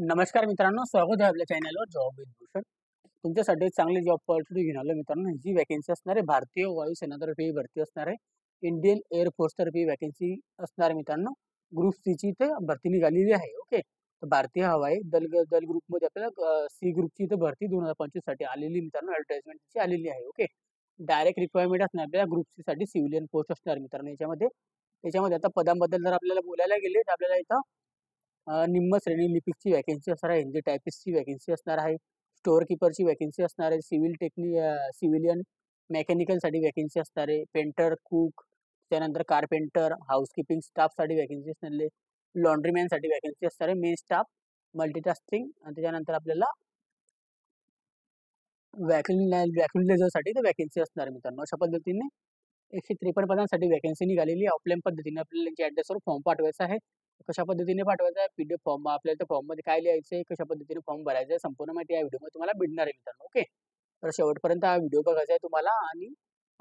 नमस्कार मित्रांनो, स्वागत आहे आपल्या चॅनलवर जॉब विथ भूषण. तुमच्यासाठी एक चांगली जॉब ऑपॉर्च्युनिटी घेऊन आलो मित्रांनो. ही जी वॅकन्सी असणार आहे भारतीय वायुसेनातर्फे ही भरती असणार आहे. इंडियन एअरफोर्स तर्फे वॅकन्सी असणार आहे मित्रांनो. ग्रुप सी ची इथं भरती निघालेली आहे. ओके, तर भारतीय हवाई दल दल ग्रुपमध्ये आपल्याला सी ग्रुपची इथं भरती 2025 साठी आलेली मित्रांनो, ॲडव्हर्टाइजमेंटची आलेली आहे. ओके, डायरेक्ट रिक्वायरमेंट असणार आपल्याला ग्रुप सी साठी सिव्हिलियन पोस्ट असणार मित्रांनो. याच्यामध्ये आता पदांबद्दल जर आपल्याला बोलायला गेले तर आपल्याला इथं निम्न श्रेणी लिपिकची वॅकन्सी असणार आहे, हिंदी टायपिस्टची वॅकन्सी असणार आहे, स्टोअर कीपरची वॅकन्सी असणार आहे, सिव्हिलियन मेकॅनिकलसाठी वॅकन्सी असणार आहे, पेंटर, कुक, त्यानंतर कारपेंटर, हाऊसकीपिंग स्टाफसाठी वॅकन्सी असणार आहे, लॉन्ड्रीमॅनसाठी वॅकन्सी असणार आहे, मेन स्टाफ, मल्टीटास्किंग आणि त्याच्यानंतर आपल्याला वॅक्युम वॅकन्सी असणार आहे मित्रांनो. अशा पद्धतीने 153 पदांसाठी वॅकन्सी निघालेली आहे. ऑफलाईन पद्धतीने आपल्याला त्यांच्या ॲड्रेसवर फॉर्म पाठवायचा आहे. कशा पद्धतीने पाठवायचा आहे, पीडीएफ फॉर्म आपल्याला त्या फॉर्ममध्ये काय लिहायचं आहे, कशा पद्धतीने फॉर्म भरायचा आहे, संपूर्ण माहिती या व्हिडिओमध्ये तुम्हाला भेटणार आहे मित्रांनो. ओके, तर शेवटपर्यंत हा व्हिडिओ बघायचा आहे तुम्हाला. आणि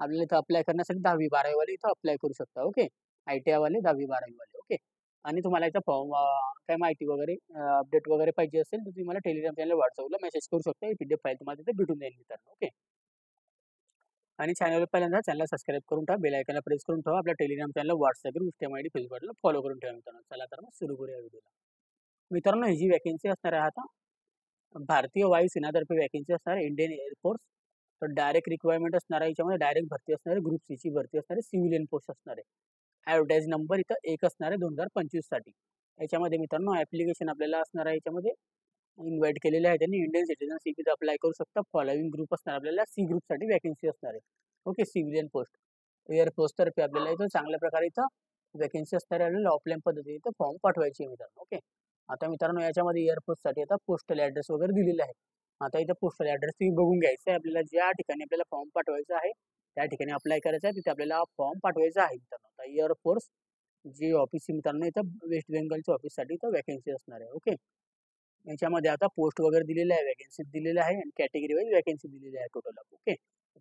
आपल्याला इथं अप्लाय करण्यासाठी 10वी-12वी वाले इथं अप्लाय करू शकता. ओके, ITI वाले 10वी-12वी वाले. ओके, आणि तुम्हाला इथं फॉर्म काय माहिती वगैरे अपडेट वगैरे पाहिजे असेल तर तुम्ही मला टेलिग्राम चॅनल व्हॉट्सअपला मेसेज करू शकता. ही पीडीएफ फाईल तुम्हाला तिथे भेटून जाईल मित्रांनो. ओके, आणि चॅनल पहिल्यांदा चॅनल सबस्क्राईब करून ठेवा, बेल आयकॉनला प्रेस करून ठेवा. आपल्या Telegram channel, WhatsApp group, Instagram ID, फेसबुकला फॉलो करून ठेवा मित्रांनो. चला तर मग सुरू करूया व्हिडिओला. मित्रांनो, ही जी वॅकन्सी असणार आहे आता भारतीय वायुसेनातर्फे वॅकन्सी असणार आहे, इंडियन एअरफोर्स. तर डायरेक्ट रिक्वायरमेंट असणार आहे, याच्यामध्ये डायरेक्ट भरती असणार आहे, ग्रुप सी ची भरती असणार आहे, सिव्हिलियन पोस्ट असणार आहे. ॲडव्हर्टाइज नंबर इथं 1 असणार आहे 2025 साठी. याच्यामध्ये मित्रांनो ॲप्लिकेशन आपल्याला असणार आहे, याच्यामध्ये इन्व्हाइट केलेले आहे त्यांनी. इंडियन सिटीजनशिप इथं अप्लाय करू शकता. फॉलोइंग ग्रुप असणार आपल्याला, सी ग्रुपसाठी वॅकन्सी असणार आहे. ओके, सिव्हिलियन पोस्ट एअरफोर्स तर्फे आपल्याला इथं चांगल्या प्रकारे इथं वॅकन्सी असणार आहे. आपल्याला ऑफलाईन पद्धतीने इथं फॉर्म पाठवायचे मित्रांनो. ओके, आता मित्रांनो याच्यामध्ये एअरफोर्ससाठी आता पोस्टल ॲड्रेस वगैरे दिलेले आहे. आता इथं पोस्टल ॲड्रेस तुम्ही बघून घ्यायचा आहे. आपल्याला ज्या ठिकाणी आपल्याला फॉर्म पाठवायचा आहे त्या ठिकाणी अप्लाय करायचा आहे, तिथे आपल्याला फॉर्म पाठवायचा आहे मित्रांनो. आता एअरफोर्स जे ऑफिस मित्रांनो इथं वेस्ट बेंगलच्या ऑफिससाठी इथं वॅकन्सी असणार आहे. ओके, याच्यामध्ये आता पोस्ट वगैरे दिलेले आहे, वॅकन्सी दिलेल्या आहे आणि कॅटेगरी वाईज वॅकन्सी दिलेली आहे टोटल. ओके,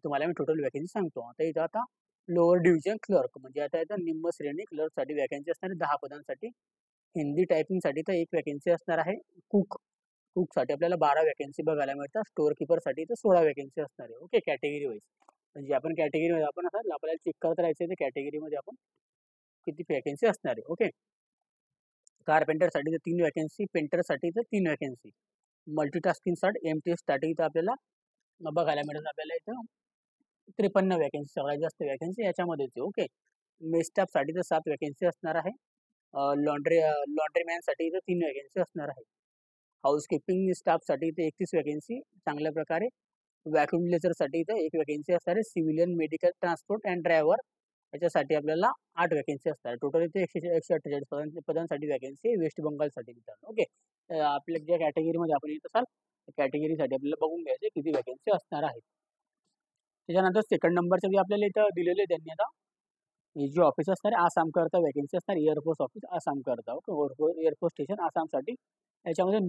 तुम्हाला मी टोटल वॅकन्सी सांगतो. आता इथं आता लोअर डिव्हिजन क्लर्क म्हणजे आता इथं निम्न श्रेणी क्लर्कसाठी वॅकन्सी असणार आहे 10 पदांसाठी. हिंदी टायपिंगसाठी तर 1 वॅकन्सी असणार आहे. कुकसाठी आपल्याला 12 वॅकन्सी बघायला मिळतात. स्टोअर कीपरसाठी तर 16 वॅकन्सी असणार आहे. ओके, कॅटेगरी वाईज म्हणजे आपण कॅटेगरीमध्ये आपण असं आपल्याला चेक करत राहायचं आहे, कॅटेगरीमध्ये आपण किती वॅकन्सी असणार आहे. ओके, कारपेंटरसाठी तर 3 वॅकन्सी, पेंटरसाठी तर 3 वॅकन्सी, मल्टीटास्किंगसाठी MTSसाठी तर आपल्याला बघायला मिळेल आपल्याला इथं 53 वॅकन्सी, सगळ्यात जास्त वॅकन्सी याच्यामध्येच आहे. ओके, मेस स्टाफसाठी तर 7 वॅकन्सी असणार आहे. लॉन्ड्रीमॅनसाठी तर 3 वॅकन्सी असणार आहे. हाऊसकीपिंग स्टाफसाठी तर 31 वॅकन्सी चांगल्या प्रकारे. व्हॅक्यूम क्लिनरसाठी इथं 1 वॅकन्सी असणार आहे. Civilian medical transport and driver याच्यासाठी आपल्याला 8 वॅकन्सी असणार. टोटल इथे 148 पदांसाठी वॅकन्सी आहे वेस्ट बंगालसाठी मित्रांनो. ओके, आपल्या ज्या कॅटेगरीमध्ये आपण येत असाल त्या कॅटेगरीसाठी आपल्याला बघून घ्यायचे किती वॅकन्सी असणार आहेत. त्याच्यानंतर सेकंड नंबरचं जे आपल्याला इथं दिलेले त्यांनी आता हे जे ऑफिस असणार आहे आसाम करता वॅकन्सी असणार, एअरफोर्स ऑफिस आसाम करता. ओके, एअरफोर्स स्टेशन आसामसाठी. याच्यामध्ये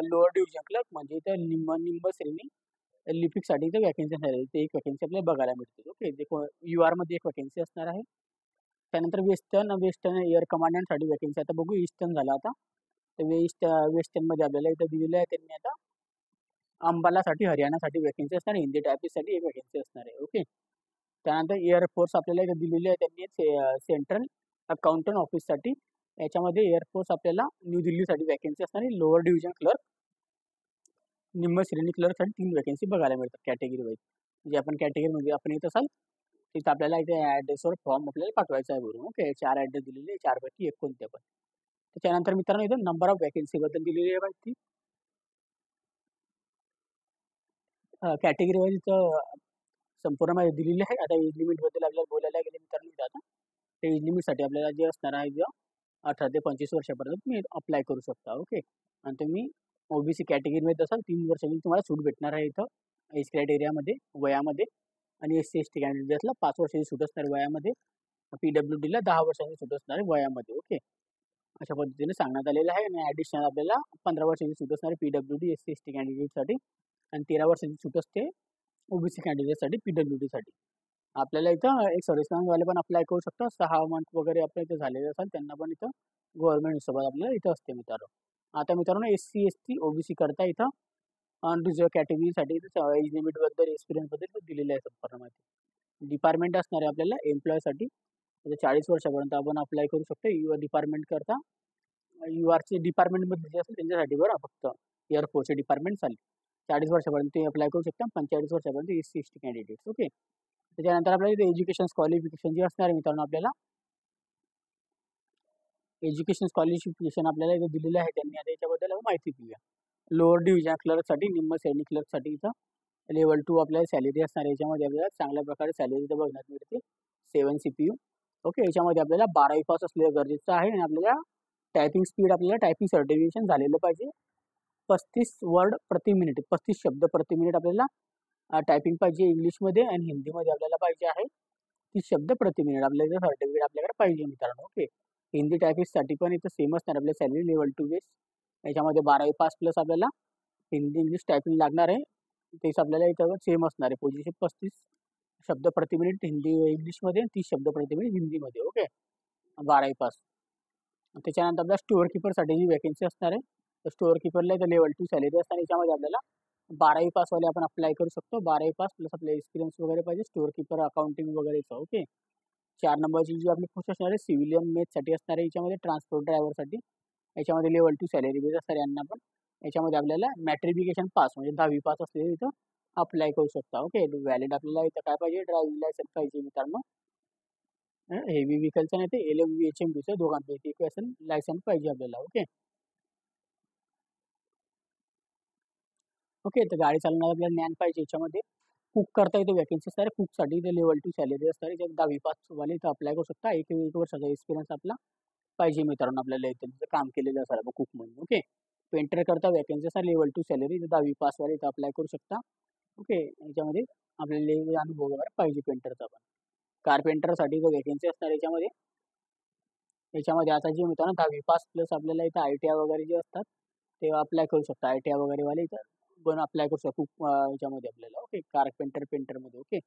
लोअर डिव्हिजन क्लर्क म्हणजे इथं निम्न श्रेणी लिपिकसाठी इथे वॅकन्सी असणार आहे. ते 1 वॅकन्सी आपल्याला बघायला मिळते. ओके, जे UR मध्ये 1 वॅकन्सी असणार आहे. त्यानंतर वेस्टर्न एअर कमांडंटसाठी वॅकन्सी. आता बघू ईस्टर्न झाला आता, तर वेस्टर्नमध्ये आपल्याला इथं दिलेलं आहे त्यांनी. आता अंबालासाठी हरियाणासाठी वॅकन्सी असणार आहे. हिंदी टायपिस्टसाठी 1 वॅकन्सी असणार आहे. ओके, त्यानंतर एअरफोर्स आपल्याला इथं दिलेली आहे त्यांनी सेंट्रल अकाउंटंट ऑफिससाठी. याच्यामध्ये एअरफोर्स आपल्याला न्यू दिल्लीसाठी वॅकन्सी असणार आहे. लोअर डिव्हिजन क्लर्क, निम्न श्रेणी क्लर्कसाठी 3 वॅकन्सी बघायला मिळतात कॅटेगरी वाईज. म्हणजे आपण कॅटेगरीमध्ये आपण येत असाल तिथं आपल्याला इथे ॲड्रेसवर फॉर्म आपल्याला पाठवायचा आहे भरून. ओके, 4 ॲड्रेस दिलेले, 4 पैकी 1 कोणते पण. त्याच्यानंतर मित्रांनो इथं नंबर ऑफ वॅकन्सीबद्दल दिलेली आहे माहिती. कॅटेगरी वाईज इथं संपूर्ण माहिती दिलेली आहे. आता एज लिमिटबद्दल आपल्याला बोलायला गेले मित्रांनो इथं आता, तर एज लिमिटसाठी आपल्याला जे असणार आहे 18 ते 25 वर्षापर्यंत तुम्ही अप्लाय करू शकता. ओके, आणि तुम्ही OBC कॅटेगरीमध्ये असाल 3 वर्षांनी तुम्हाला सूट भेटणार आहे इथं एज क्रायटेरियामध्ये, वयामध्ये. आणि SC/ST कॅन्डिडेटला 5 वर्षांची सूट असणार वयामध्ये. PWDला 10 वर्षांची सूट असणार आहे वयामध्ये. ओके, अशा पद्धतीने सांगण्यात आलेलं आहे. आणि ॲडिशनल आपल्याला 15 वर्षांची सूट असणार आहे PWD SC/ST कॅन्डिडेटसाठी, आणि 13 वर्षांची सूट असते OBC कॅन्डिडेटसाठी PWDसाठी. आपल्याला इथं एक सर्व्हिसमॅनवाले पण अप्लाय करू शकतात. 6 मंथ वगैरे आपल्या इथं झालेले असाल त्यांना पण इथं गव्हर्नमेंट सोबत आपल्याला इथं असते मित्रांनो. आता मित्रांनो SC, ST, OBC करता इथं अनरिझर्व कॅटेगरीसाठी इथं एज लिमिटबद्दल, एक्सपिरियन्सबद्दल दिलेलं आहे संपूर्ण माहिती. डिपार्टमेंट असणार आहे आपल्याला एम्प्लॉयसाठी. म्हणजे 40 वर्षापर्यंत आपण अप्लाय करू शकतो. डिपार्टमेंट करता URचे डिपार्टमेंटमध्ये जे असेल त्यांच्यासाठी बरं फक्त एअरफोर्सचे डिपार्टमेंट चालेल. 40 वर्षापर्यंत ते अप्लाय करू शकता. 45 वर्षापर्यंत SC, ST कॅन्डिडेट्स. ओके. त्याच्यानंतर आपल्याला इथे एज्युकेशन क्वालिफिकेशन जे असणार आहे मित्रांनो आपल्याला एज्युकेशन क्वालिफिकेशन आपल्याला इथे दिलेलं आहे त्यांनी. आता याच्याबद्दल माहिती घेऊया. लोअर डिव्हिजन क्लर्कसाठी, निम्न सैनिक क्लर्कसाठी इथं लेवल 2 आपल्याला सॅलरी असणार आहे. याच्यामध्ये आपल्याला चांगल्या प्रकारे सॅलरी इथं बघण्यात मिळते. 7 CPU. ओके. याच्यामध्ये आपल्याला 12वी पास असलेलं गरजेचं आहे आणि आपल्याला टायपिंग स्पीड आपल्याला टायपिंग सर्टिफिकेशन झालेलं पाहिजे. 35 वर्ड प्रति मिनिट, 35 शब्द प्रति मिनिट आपल्याला टायपिंग पाहिजे इंग्लिशमध्ये आणि हिंदीमध्ये आपल्याला पाहिजे आहे 30 शब्द प्रति मिनिट. आपल्याला सर्टिफिकेट आपल्याकडे पाहिजे मित्रांनो. ओके. हिंदी टायपिस्टसाठी पण इथं सेम असणार आपल्या सॅलरी लेवल 2 बेस. याच्यामध्ये 12वी पास प्लस आपल्याला हिंदी इंग्लिश टायपिंग लागणार आहे. तेच आपल्याला इथं सेम असणार आहे. पोझिशन 35 शब्द प्रति मिनिट हिंदी इंग्लिशमध्ये, 30 शब्द प्रति मिनिट हिंदीमध्ये. ओके. 12वी पास. त्याच्यानंतर आपल्या स्टोअर किपरसाठी जी वॅकेन्सी असणार आहे, तर स्टोअर किपरला इथं लेवल 2 सॅलरी असणार. याच्यामध्ये आपल्याला 12वी पासवाले आपण अप्लाय करू शकतो. 12वी पास प्लस आपला एक्सपिरियन्स वगैरे पाहिजे स्टोअर किपर अकाउंटिंग वगैरेचं. ओके. 4 नंबरची जी आपली पोस्ट असणार आहे सिव्हिलियन मेथसाठी असणार आहे. याच्यामध्ये ट्रान्सपोर्ट ड्रायव्हरसाठी याच्यामध्ये लेवल 2 सॅलरी बेस असणार यांना पण. याच्यामध्ये आपल्याला मॅट्रिफिकेशन पास म्हणजे 10वी पास असलेले इथं अप्लाय करू शकता. ओके. व्हॅलिड आपल्याला इथं काय पाहिजे, ड्रायव्हिंग लायसन्स पाहिजे मित्रांनो. हेवी व्हेकलचं नाही ते LMV HMVचं दोघांपैकी एक लायसन्स पाहिजे आपल्याला. ओके. ओके. तर गाडी चालवण्याचं आपल्याला ज्ञान पाहिजे. याच्यामध्ये कुक करता येते वॅकेन्सी असणार आहे. कुकसाठी इथे लेवल 2 सॅलरी असणार आहे. 10वी पासवाले इथं अप्लाय करू शकता. एक वर्षाचा एक्सपिरियन्स आपला पाहिजे मित्रांनो आपल्याला इथं काम केलेलं असायला कुक म्हणून. ओके. पेंटर करता वॅकेन्सी असणार लेवल 2 सॅलरी 10वी पासवाले इथं अप्लाय करू शकता. ओके. याच्यामध्ये आपल्याला अनुभव वगैरे पाहिजे पेंटरचा पण. कार्पेंटरसाठी इथं वॅकेन्सी असणार याच्यामध्ये. याच्यामध्ये आता जे मित्रांनो 10वी पास प्लस आपल्याला इथं ITI वगैरे जे असतात ते अप्लाय करू शकता. ITI वगैरेवाले इथं पण अप्लाय करू शकता कुक याच्यामध्ये आपल्याला. ओके. कार्पेंटर पेंटरमध्ये. ओके.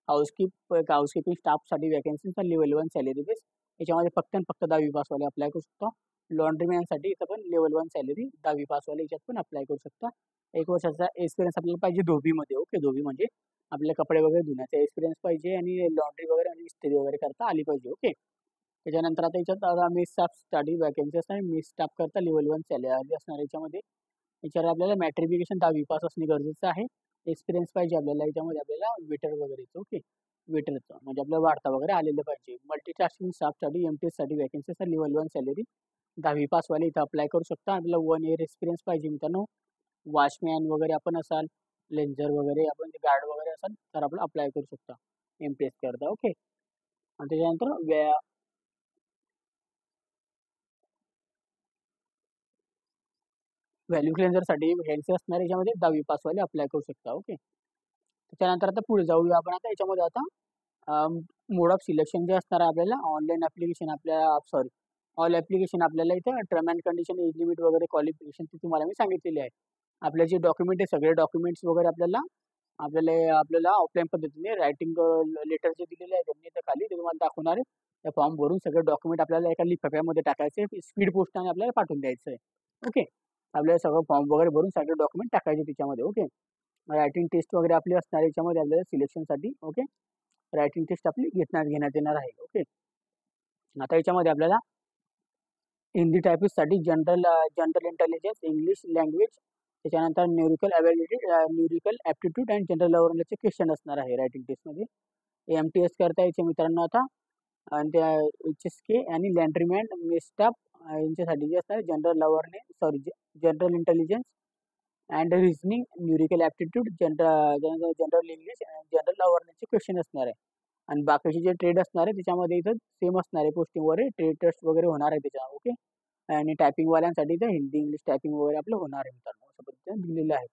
हाऊसकीपिंग स्टाफसाठी वॅकेन्सी लेवल 1 सॅलरी बेस. याच्यामध्ये फक्त आणि फक्त 10वी पासवाले अप्लाय करू शकता. लॉन्ड्रीमॅनसाठी इथं पण लेवल 1 सॅलरी 10वी पासवाले याच्यात पण अप्लाय करू शकता. 1 वर्षाचा एक्सपिरियन्स आपल्याला पाहिजे धोबीमध्ये. ओके. धोबी म्हणजे आपले कपडे वगैरे धुण्याचा एक्सपिरियन्स पाहिजे आणि लॉन्ड्री वगैरे आणि इस्त्री वगैरे करता आली पाहिजे. ओके. त्याच्यानंतर आता याच्यात मेस स्टाफसाठी वॅकेन्सी असणार. मेस स्टाफ करता लेवल 1 सॅलरी असणार याच्यामध्ये. याच्यावर आपल्याला मॅट्रिफिकेशन 10वी पास असणे गरजेचं आहे. एक्सपिरियन्स पाहिजे आपल्याला याच्यामध्ये आपल्याला वेटर वगैरेचं. ओके. वेटरचं म्हणजे आपल्याला वाढता वगैरे आलेलं पाहिजे. मल्टीटास्किंग स्टाफसाठी MTSसाठी वॅकेन्सी असतात लेवल 1 सॅलरी 10वी पासवाले इथं अप्लाय करू शकता. आपल्याला 1 इयर एक्सपिरियन्स पाहिजे मित्रांनो. वॉचमॅन वगैरे आपण असाल, लेंजर वगैरे आपण गार्ड वगैरे असाल तर आपण अप्लाय करू शकता MTS करता. ओके. आणि त्याच्यानंतर व्हॅल्यू क्लेन्झरसाठी वॅकेन्सी असणार याच्यामध्ये 10वी पासवाले अप्लाय करू शकता. ओके. त्याच्यानंतर आता पुढे जाऊया आपण. आता याच्यामध्ये आता मोड ऑफ सिलेक्शन जे असणार आहे आपल्याला ऑनलाईन ॲप्लिकेशन ऑल ॲप्लिकेशन आपल्याला इथं term and condition, age limit वगैरे क्वालिफिकेशन ती तुम्हाला मी सांगितलेली आहे. आपले जे डॉक्युमेंट आहे सगळे डॉक्युमेंट्स वगैरे आपल्याला आपल्याला आपल्याला ऑफलाईन पद्धतीने रायटिंग लेटर जे दिलेले आहे त्यांनी इथं खाली ते तुम्हाला दाखवणार आहे. त्या फॉर्म भरून सगळे डॉक्युमेंट आपल्याला एका लिफाफ्यामध्ये टाकायचे. स्पीड पोस्टाने आपल्याला पाठवून द्यायचं आहे. ओके. आपल्याला सगळं फॉर्म वगैरे भरून सगळे डॉक्युमेंट टाकायचे त्याच्यामध्ये. ओके. रायटिंग टेस्ट वगैरे आपली असणार याच्यामध्ये आपल्याला सिलेक्शनसाठी. ओके. रायटिंग टेस्ट आपली घेण्यात येणार आहे. ओके. आता याच्यामध्ये आपल्याला हिंदी टायपिस्टसाठी जनरल इंटेलिजन्स, इंग्लिश लँग्वेज, त्याच्यानंतर न्यूरिकल ॲप्टिट्यूड अँड जनरल अवेअरनेसचे क्वेश्चन असणार आहे रायटिंग टेस्टमध्ये. MTS करता याचे मित्रांनो आता आणि त्या HSK आणि लँड्रीमॅन मेस्टाफ यांच्यासाठी जे असणार general intelligence and reasoning, numerical aptitude, general English, general अवेअरनेसचे क्वेश्चन असणार आहे. आणि बाकीचे जे ट्रेड असणार आहे त्याच्यामध्ये इथं सेम असणार आहे पोस्टिंग वगैरे ट्रेड टेस्ट वगैरे होणार आहे त्याच्या. ओके. आणि टायपिंगवाल्यांसाठी इथं हिंदी इंग्लिश टायपिंग वगैरे आपलं होणार आहे मित्रांनो अशा पद्धतीने दिलेलं आहे.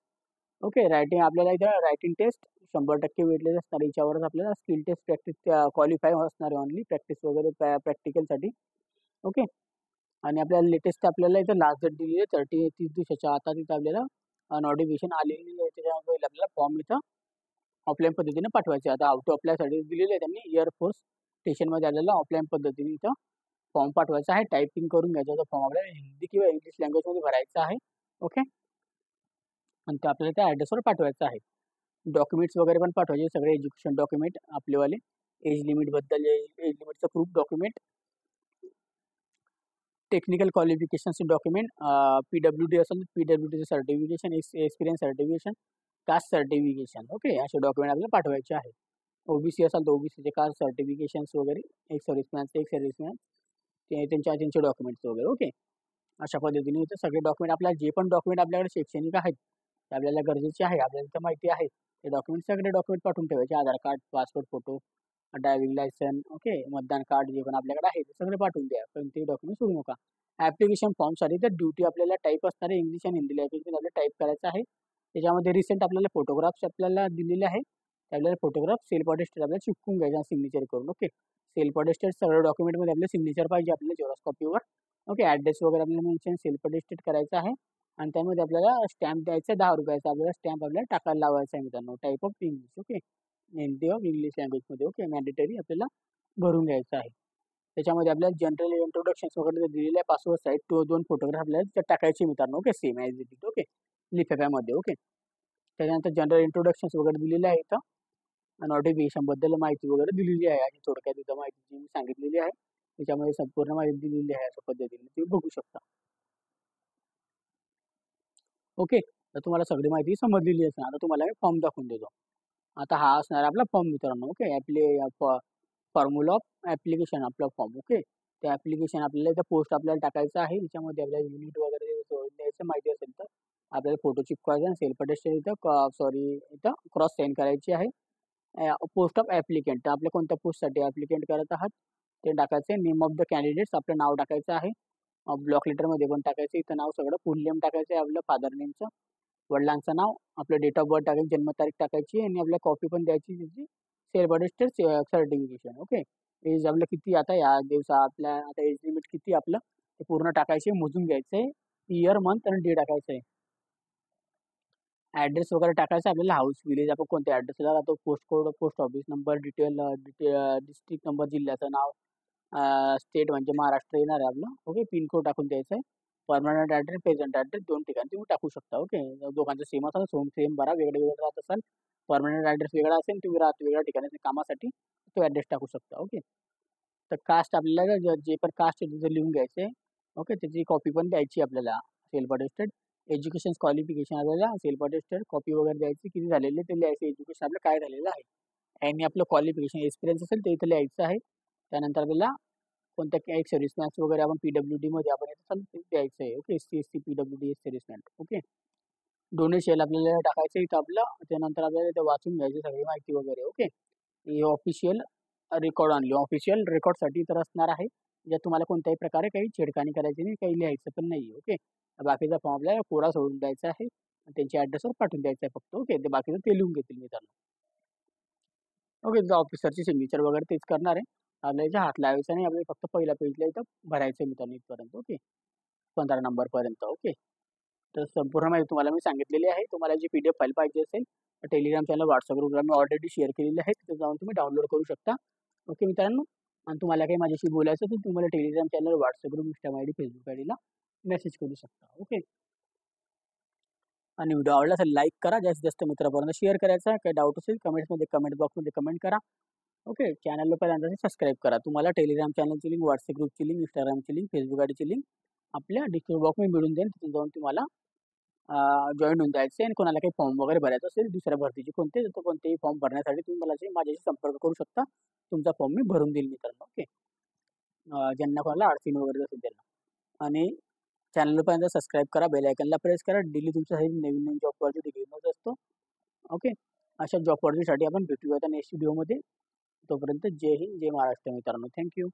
ओके. रायटिंग आपल्याला इथं रायटिंग टेस्ट 100% वेटलेस असणार. याच्यावरच आपल्याला स्किल टेस्ट प्रॅक्टिस क्वालिफाय असणार आहे ऑनली प्रॅक्टिस वगैरे प्रॅक्टिकलसाठी. ओके. आणि आपल्याला लेटेस्ट आपल्याला इथं लास्ट डेट दिलेली आहे 30 दिवसाच्या आता तिथं आपल्याला नोटिफिकेशन आलेली आहे. त्याच्यामध्ये आपल्याला फॉर्म इथं ऑफलाईन पद्धतीने पाठवायचे. आता आउट ऑफ अप्लायसाठी दिलेले आहे त्यांनी एअरफोर्स स्टेशनमध्ये आपल्याला ऑफलाईन पद्धतीने इथं फॉर्म पाठवायचा आहे, टायपिंग करून घ्यायचा तो फॉर्म आपल्याला हिंदी किंवा इंग्लिश लँग्वेजमध्ये भरायचा आहे. ओके. आणि ते आपल्याला त्या ॲड्रेसवर पाठवायचं आहे. डॉक्युमेंट्स वगैरे पण पाठवायचे, सगळे एज्युकेशन डॉक्युमेंट आपलेवाले, एज लिमिटबद्दल एज लिमिटचं प्रूफ डॉक्युमेंट, टेक्निकल क्वालिफिकेशनचे डॉक्युमेंट, PWD असेल तर PWDचं certification, experience certification, caste certification. Okay. असे डॉक्युमेंट आपल्याला पाठवायचे आहे. OBC असेल तर OBCचे कास्ट सर्टिफिकेशन्स वगैरे, एक सर्व्हिसमॅन ते त्यांचे डॉक्युमेंट्स वगैरे. ओके. अशा पद्धतीने इथे सगळे डॉक्युमेंट आपल्याला जे पण डॉक्युमेंट आपल्याकडे शैक्षणिक आहेत ते आपल्याला गरजेचे आहे, आपल्याला इथं माहिती आहे ते डॉक्युमेंट सगळे डॉक्युमेंट पाठवून ठेवायचे. Aadhaar card, passport photo, driving licence, okay, मतदान कार्ड जे पण आपल्याकडे आहे ते सगळे पाठवून द्या. पण ते डॉक्युमेंट सोडू नका. ॲप्लिकेशन फॉर्मसाठी तर ड्युटी आपल्याला टाईप असणार आहे, इंग्लिश आणि हिंदी लँग्वेजमध्ये आपल्याला टाईप करायचं आहे. त्याच्यामध्ये रिसेंट आपल्याला फोटोग्राफ्स आपल्याला दिलेले आहे. आपल्याला फोटोग्राफ सेल्फ अटेस्टेड आपल्याला चिपकून घ्यायचा सिग्नेचर करून. ओके. सेल्फ अटेस्टेड सगळ्या डॉक्युमेंटमध्ये आपल्याला सिग्नेचर पाहिजे आपल्याला झेरॉक्स कॉपीवर. ओके. ॲड्रेस वगैरे आपल्याला मेन्शन सेल्फ अटेस्टेड करायचं आहे आणि त्यामध्ये आपल्याला स्टॅम्प द्यायचा ₹10 आपल्याला स्टॅम्प आपल्याला टाकायला लावायचा आहे मित्रांनो. Type of English. Okay. Hindi of English लँग्वेजमध्ये. ओके. मॅन्डेटरी आपल्याला भरून घ्यायचं आहे. त्याच्यामध्ये आपल्याला जनरल इंट्रोडक्शन्स वगैरे दिलेले आहे पासवर्ड साईड 2 फोटोग्राफ आपल्याला त्यात टाकायचे मित्रांनो. Okay. Same as it is. Okay. लिफाफ्यामध्ये. ओके. त्याच्यानंतर जनरल इंट्रोडक्शन्स वगैरे दिलेले आहे इथं. नोटिफिकेशनबद्दल माहिती वगैरे दिलेली आहे आणि थोडक्यात इथं माहिती जी मी सांगितलेली आहे त्याच्यामध्ये संपूर्ण माहिती दिलेली आहे अशा पद्धतीने तुम्ही बघू शकता. ओके. तर तुम्हाला सगळी माहिती समजलेली असेल. आता तुम्हाला मी फॉर्म दाखवून देतो. आता हा असणार आपला फॉर्म मित्रांनो. ओके. फॉर्म्युला ऑफ ॲप्लिकेशन आपला फॉर्म. ओके. ते ॲप्लिकेशन आपल्याला इथं पोस्ट आपल्याला टाकायचं आहे. त्याच्यामध्ये आपल्याला युनिट वगैरे द्यायचं माहिती असेल तर आपल्याला फोटो चिपकवायचा आणि सेल्फ अटेस्टेड इथं क्रॉस साईन करायची आहे. पोस्ट ऑफ ॲप्लिकंट आपल्या कोणत्या पोस्टसाठी ॲप्लिकंट करत आहात ते टाकायचं आहे. नेम ऑफ द कॅन्डिडेट्स आपलं नाव टाकायचं आहे. ब्लॉक लेटरमध्ये पण टाकायचं इथं नाव सगळं फुल नेम टाकायचं आहे आपलं फादर नेमचं, वडिलांचं नाव, आपलं डेट ऑफ बर्थ टाकायची, जन्मतारीख टाकायची आणि आपल्याला कॉपी पण द्यायची त्याची self attested certification. Okay. Age आपलं किती आता या दिवसा आपल्या आता एज लिमिट किती आपलं ते पूर्ण टाकायचे, मोजून घ्यायचं आहे. इयर, मंथ आणि डे टाकायचं आहे. ॲड्रेस वगैरे टाकायचा आपल्याला हाऊस, विलेज आपण कोणत्या ॲड्रेसला राहतो, post code, post office number, district number, जिल्ह्याचं नाव, स्टेट म्हणजे महाराष्ट्र येणार आहे आपलं. ओके. पिन कोड टाकून द्यायचा आहे. परमनंट ॲड्रेस, प्रेझेंट ॲड्रेस 2 ठिकाणी तुम्ही टाकू शकता. ओके. दोघांचं सेम असेल, सेम भरा. वेगळे राहत असाल, परमनंट ॲड्रेस वेगळा असेल, तुम्ही राहत वेगळ्या ठिकाणी कामासाठी तो ॲड्रेस टाकू शकता. ओके. तर कास्ट आपल्याला जे पण कास्ट आहे तिथं लिहून घ्यायचं आहे. ओके. त्याची कॉपी पण द्यायची आपल्याला सेल्फ अटेस्टेड. एज्युकेशन क्वालिफिकेशन आपल्याला सेल्फ अटेस्टेड कॉपी वगैरे द्यायची, किती झालेले ते लिहायचं, एज्युकेशन आपलं काय झालेलं आहे आणि आपलं क्वालिफिकेशन एक्सपिरियन्स असेल ते इथं लिहायचं आहे. त्यानंतर आपल्याला कोणत्या एक सर्व्हिसमॅन वगैरे आपण PWDमध्ये आपण येत असाल ते द्यायचं आहे. Okay. SC, PWD serviceman. Okay. Donation आपल्याला टाकायचं इथं आपलं. त्यानंतर आपल्याला इथं वाचून घ्यायची सगळी माहिती वगैरे. ओके. हे ऑफिशियल रेकॉर्ड आणली. ऑफिशियल रेकॉर्डसाठी तर असणार आहे. ज्यात तुम्हाला कोणत्याही प्रकारे काही छेडखानी करायची नाही, काही लिहायचं पण नाही. ओके. बाकीचा फॉर्म आपल्याला कोरा सोडून द्यायचा आहे. त्यांच्या ॲड्रेसवर पाठवून द्यायचं आहे फक्त. ओके. ते बाकीचं ते लिहून घेतील मित्रांनो. ओके. तिथं ऑफिसरची सिग्नेचर वगैरे तेच करणार आहे. आपल्याला इथे हात लावायचा नाही. आपल्याला फक्त पहिल्या पेजला इथं भरायचं आहे मित्रांनो इथपर्यंत. ओके. 15 नंबरपर्यंत. ओके. तर संपूर्ण माहिती तुम्हाला मी सांगितलेली आहे. तुम्हाला जी PDF फाईल पाहिजे असेल तर टेलिग्राम चॅनल, WhatsApp ग्रुपला मी ऑलरेडी शेअर केलेली आहे. तिथे जाऊन तुम्ही डाउनलोड करू शकता. ओके मित्रांनो. आणि तुम्हाला काही माझ्याशी बोलायचं असेल तर तुम्हाला Telegram channel, WhatsApp group, Instagram ID, Facebook IDला मेसेज करू शकता. ओके. आणि व्हिडिओ आवडला असेल लाईक करा, जास्तीत जास्त मित्रांपर्यंत शेअर करायचा. काही डाऊट असेल कमेंट्समध्ये कमेंट बॉक्समध्ये कमेंट करा. ओके. चॅनलला पहिल्यांदा सबस्क्राईब करा. तुम्हाला टेलिग्राम चॅनलची लिंक, WhatsApp ग्रुपची लिंक, Instagramची लिंक, Facebook IDची लिंक आपल्या डिस्क्रिप्शन बॉक्समध्ये मिळून जाईल. तिथे जाऊन तुम्हाला जॉइन होऊन जायचं आहे आणि कोणाला काही फॉर्म वगैरे भरायचा असेल दुसऱ्या भरतीचे कोणतेही फॉर्म भरण्यासाठी तुम्ही माझ्याशी संपर्क करू शकता. तुमचा फॉर्म मी भरून देईल मित्रांनो. ओके. ज्यांना कोणाला अडचणी वगैरे असेल त्यांना. आणि चॅनलपर्यंत सबस्क्राईब करा, बेल आयकॉनला प्रेस करा. डेली तुमच्यासाठी नवीन नवीन जॉब ऑपॉर्च्युनिटी घेऊनच असतो. ओके. अशा जॉब ऑपॉर्च्युनिटीसाठी आपण भेटूया आता नेक्स्ट व्हिडिओमध्ये. तोपर्यंत जय हिंद, जय महाराष्ट्र मित्रांनो. थँक्यू.